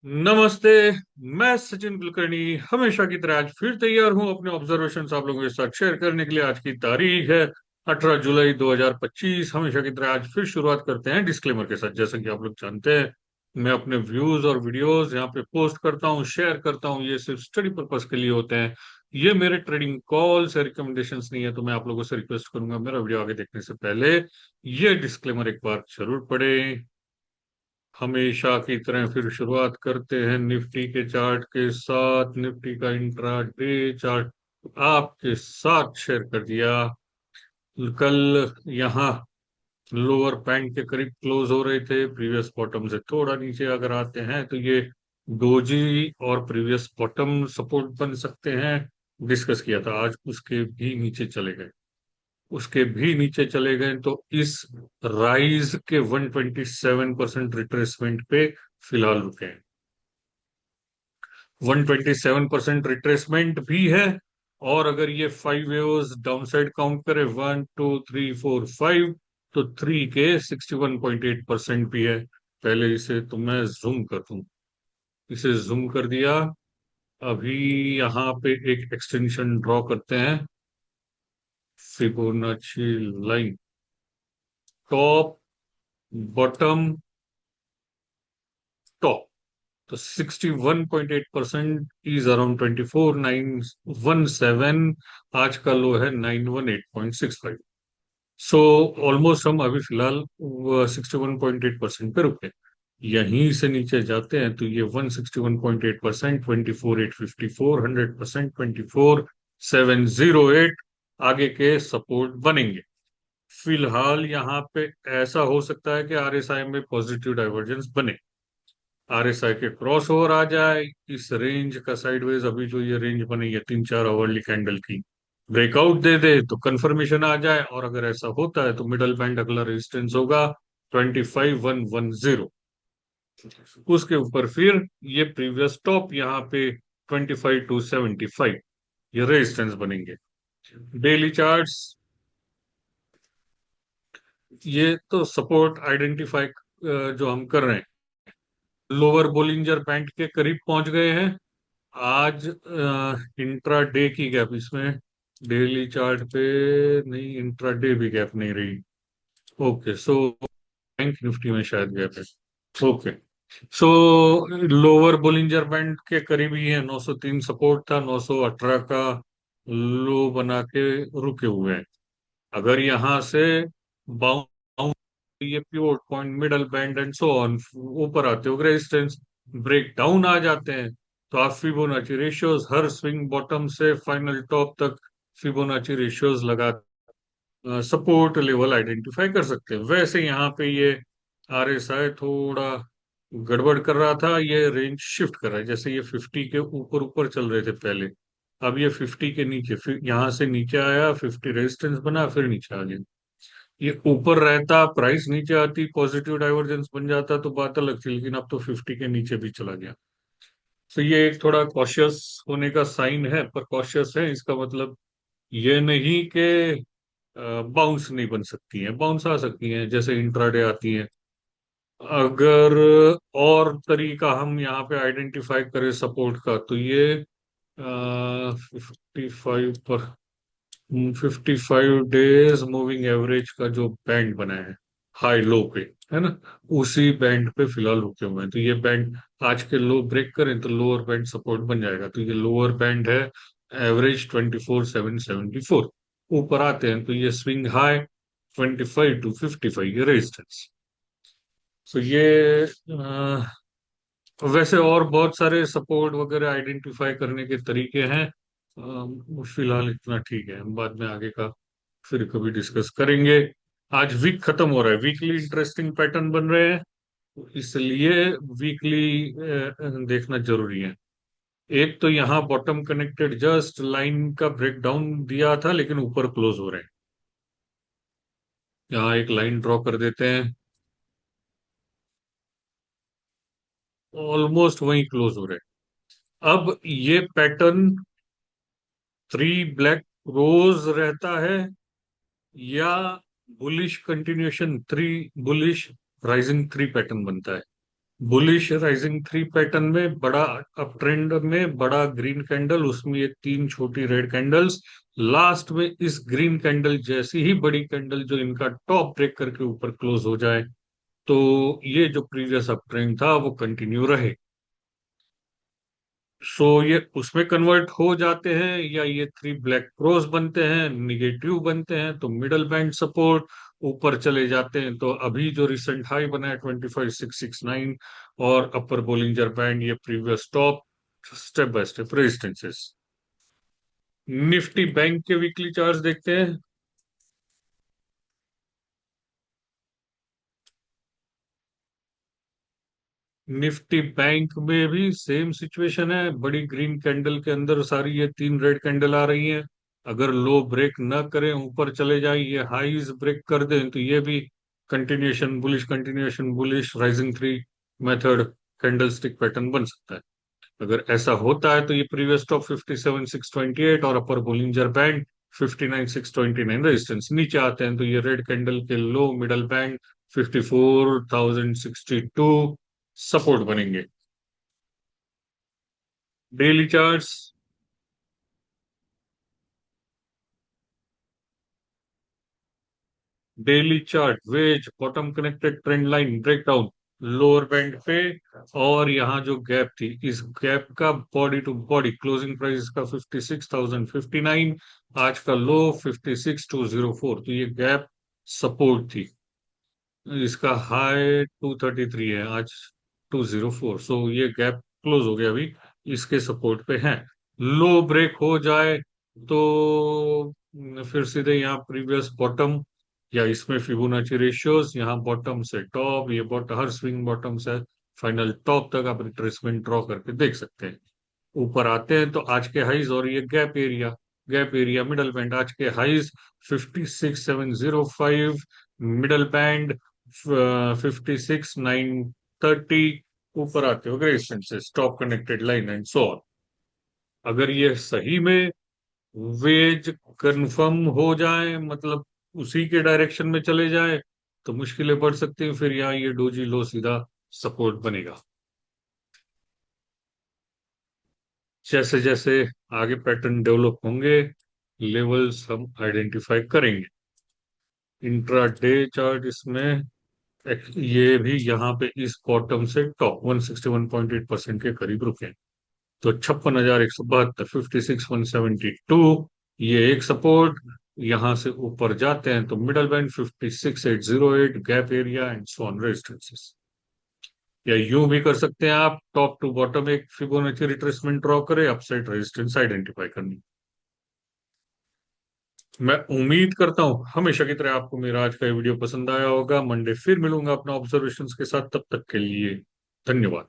नमस्ते। मैं सचिन कुलकर्णी हमेशा की तरह आज फिर तैयार हूं अपने ऑब्जर्वेशन आप लोगों के साथ शेयर करने के लिए। आज की तारीख है 18 जुलाई 2025। हमेशा की तरह आज फिर शुरुआत करते हैं डिस्क्लेमर के साथ। जैसा कि आप लोग जानते हैं, मैं अपने व्यूज और वीडियोस यहाँ पे पोस्ट करता हूँ, शेयर करता हूँ। ये सिर्फ स्टडी पर्पस के लिए होते हैं। ये मेरे ट्रेडिंग कॉल्स या रिकमेंडेशंस नहीं है। तो मैं आप लोगों से रिक्वेस्ट करूंगा, मेरा वीडियो आगे देखने से पहले ये डिस्क्लेमर एक बार जरूर पढ़ें। हमेशा की तरह फिर शुरुआत करते हैं निफ्टी के चार्ट के साथ। निफ्टी का इंट्रा डे चार्ट आपके साथ शेयर कर दिया। कल यहाँ लोअर बैंड के करीब क्लोज हो रहे थे। प्रीवियस बॉटम से थोड़ा नीचे अगर आते हैं तो ये डोजी और प्रीवियस बॉटम सपोर्ट बन सकते हैं। डिस्कस किया था, आज उसके भी नीचे चले गए। तो इस राइज के 127% रिट्रेसमेंट पे फिलहाल रुके हैं। 127% रिट्रेसमेंट भी है। और अगर ये 5 वेव्स डाउनसाइड काउंट करे, 1 2 3 4 5, तो 3 के 61.8% भी है। पहले इसे तो मैं जूम कर दूं। इसे जूम कर दिया। अभी यहाँ पे एक एक्सटेंशन ड्रॉ करते हैं। Fibonacci line, top, bottom, top. तो 61.8% इज अराउंड 24,917। आज का लो है 918.65। सो ऑलमोस्ट हम अभी फिलहाल 61.8% पे रुके। यहीं से नीचे जाते हैं तो ये 161.8%, 24,854, 100%, 24,708 आगे के सपोर्ट बनेंगे। फिलहाल यहाँ पे ऐसा हो सकता है कि आरएसआई में पॉजिटिव डाइवर्जेंस बने, आरएसआई के क्रॉस ओवर आ जाए। इस रेंज का साइडवेज, अभी जो ये रेंज बनी है 3 4 आवरली कैंडल की, ब्रेकआउट दे दे तो कंफर्मेशन आ जाए। और अगर ऐसा होता है तो मिडल बैंड अगला रेजिस्टेंस होगा 25,110। उसके ऊपर फिर ये प्रीवियस टॉप यहाँ पे 25,275, ये रेजिस्टेंस बनेंगे। डेली चार्ट्स, ये तो सपोर्ट आइडेंटिफाई जो हम कर रहे हैं, लोअर बोलिंजर बैंड के करीब पहुंच गए हैं। आज इंट्रा डे की गैप इसमें, डेली चार्ट पे नहीं, इंट्रा डे भी गैप नहीं रही। ओके, सो बैंक निफ्टी में शायद गैप है। ओके, सो लोअर बोलिंजर बैंड के करीब ही है। 903 सपोर्ट था, 918 का लो बना के रुके हुए हैं। अगर यहाँ से बाउंस, ये pivot point, middle band and so on ऊपर आते हो, रेजिस्टेंस ब्रेक डाउन आ जाते हैं, तो आप फिबोनाची रेशियोज हर स्विंग बॉटम से फाइनल टॉप तक फिबोनाची रेशियोज लगा सपोर्ट लेवल आइडेंटिफाई कर सकते हैं। वैसे यहाँ पे ये आरएसआई थोड़ा गड़बड़ कर रहा था। ये रेंज शिफ्ट कर रहा है, जैसे ये 50 के ऊपर ऊपर चल रहे थे पहले, अब ये 50 के नीचे, फिर यहाँ से नीचे आया, 50 रेजिस्टेंस बना, फिर नीचे आ गया। ये ऊपर रहता, प्राइस नीचे आती, पॉजिटिव डाइवर्जेंस बन जाता तो बात अलग थी, लेकिन अब तो 50 के नीचे भी चला गया। तो ये एक थोड़ा कॉशियस होने का साइन है। पर कॉशियस है इसका मतलब ये नहीं कि बाउंस नहीं बन सकती हैं, बाउंस आ सकती हैं जैसे इंट्राडे आती हैं। अगर और तरीका हम यहाँ पे आइडेंटिफाई करें सपोर्ट का, तो ये 55 पर, 55 डेज मूविंग एवरेज का जो बैंड बना है हाई लो पे, है ना, उसी बैंड पे फिलहाल रुके हुए हैं। तो ये बैंड आज के लो ब्रेक करें तो लोअर बैंड सपोर्ट बन जाएगा। तो ये लोअर बैंड है एवरेज 24,774। ऊपर आते हैं तो ये स्विंग हाई 25,255, ये रेजिस्टेंस। तो ये वैसे और बहुत सारे सपोर्ट वगैरह आइडेंटिफाई करने के तरीके हैं। फिलहाल इतना ठीक है, हम बाद में आगे का फिर कभी डिस्कस करेंगे। आज वीक खत्म हो रहा है, वीकली इंटरेस्टिंग पैटर्न बन रहे हैं, तो इसलिए वीकली देखना जरूरी है। एक तो यहाँ बॉटम कनेक्टेड जस्ट लाइन का ब्रेकडाउन दिया था, लेकिन ऊपर क्लोज हो रहे हैं। यहाँ एक लाइन ड्रॉ कर देते हैं, ऑलमोस्ट वहीं क्लोज हो रहे हैं। अब ये पैटर्न 3 ब्लैक रोज रहता है, या bullish continuation 3 bullish rising 3 pattern बनता है। बुलिश राइजिंग थ्री पैटर्न में बड़ा अप ट्रेंड में बड़ा ग्रीन कैंडल, उसमें ये तीन छोटी रेड कैंडल्स, लास्ट में इस ग्रीन कैंडल जैसी ही बड़ी कैंडल जो इनका टॉप ब्रेक करके ऊपर क्लोज हो जाए, तो ये जो प्रीवियस अप ट्रेंड था वो कंटिन्यू रहे। सो ये उसमें कन्वर्ट हो जाते हैं, या ये थ्री ब्लैक क्रॉस बनते हैं, निगेटिव बनते हैं तो मिडल बैंड सपोर्ट, ऊपर चले जाते हैं तो अभी जो रिसेंट हाई बना है 25,669, और अपर बोलिंजर बैंड ये previous top, step by step resistances. Nifty bank के वीकली चार्ट देखते हैं। निफ्टी बैंक में भी सेम सिचुएशन है, बड़ी ग्रीन कैंडल के अंदर सारी ये तीन रेड कैंडल आ रही हैं। अगर लो ब्रेक न करें, ऊपर चले जाए, ये हाईज ब्रेक कर दें, तो ये भी continuation bullish rising three method candle stick pattern बन सकता है। अगर ऐसा होता है तो ये प्रीवियस टॉप 57,628 और अपर बोलिंजर बैंड 59,629 रेजिस्टेंस, नीचे आते हैं तो ये रेड कैंडल के लो मिडल बैंड 54,062 सपोर्ट बनेंगे। Daily charts. Daily chart wedge bottom connected trend line breakdown lower band पे, और यहाँ जो गैप थी, इस गैप का body to body closing price का 56,059, आज का लो 56,204, तो ये गैप सपोर्ट थी। इसका हाई 233 है, आज 204, सो ये गैप क्लोज हो गया अभी, इसके सपोर्ट पे है। लो ब्रेक हो जाए तो फिर सीधे यहाँ प्रीवियस बॉटम, या इसमें फिबोनाची रेशियोज, यहाँ बॉटम से टॉप, ये बॉटम हर स्विंग बॉटम से फाइनल टॉप तक आप रिट्रेसमेंट ड्रॉ करके देख सकते हैं। ऊपर आते हैं तो आज के हाइज, और ये गैप एरिया मिडल बैंड, आज के हाइज 56,705, मिडल बैंड 56,930, ऊपर आते हो resistance stop connected line and so on. अगर ये सही में वेज कंफर्म हो जाए, मतलब उसी के डायरेक्शन में चले जाए, तो मुश्किलें बढ़ सकती हैं, फिर यहाँ ये डोजी लो सीधा सपोर्ट बनेगा। जैसे जैसे आगे पैटर्न डेवलप होंगे, लेवल्स हम आइडेंटिफाई करेंगे। इंट्रा डे चार्ट इसमें ये भी यहाँ पे इस बॉटम से टॉप 161.8% के करीब रुके, तो 56,172, 56,172, ये एक सपोर्ट। यहां से ऊपर जाते हैं तो middle band 56,808, gap area and so on resistances. या यूं भी कर सकते हैं आप, टॉप टू बॉटम एक फिबोनाची रिट्रेसमेंट ड्रॉ करें, अपसाइड रेजिस्टेंस आइडेंटिफाई करनी। मैं उम्मीद करता हूं हमेशा की तरह आपको मेरा आज का ये वीडियो पसंद आया होगा। मंडे फिर मिलूंगा अपना ऑब्जर्वेशंस के साथ, तब तक के लिए धन्यवाद।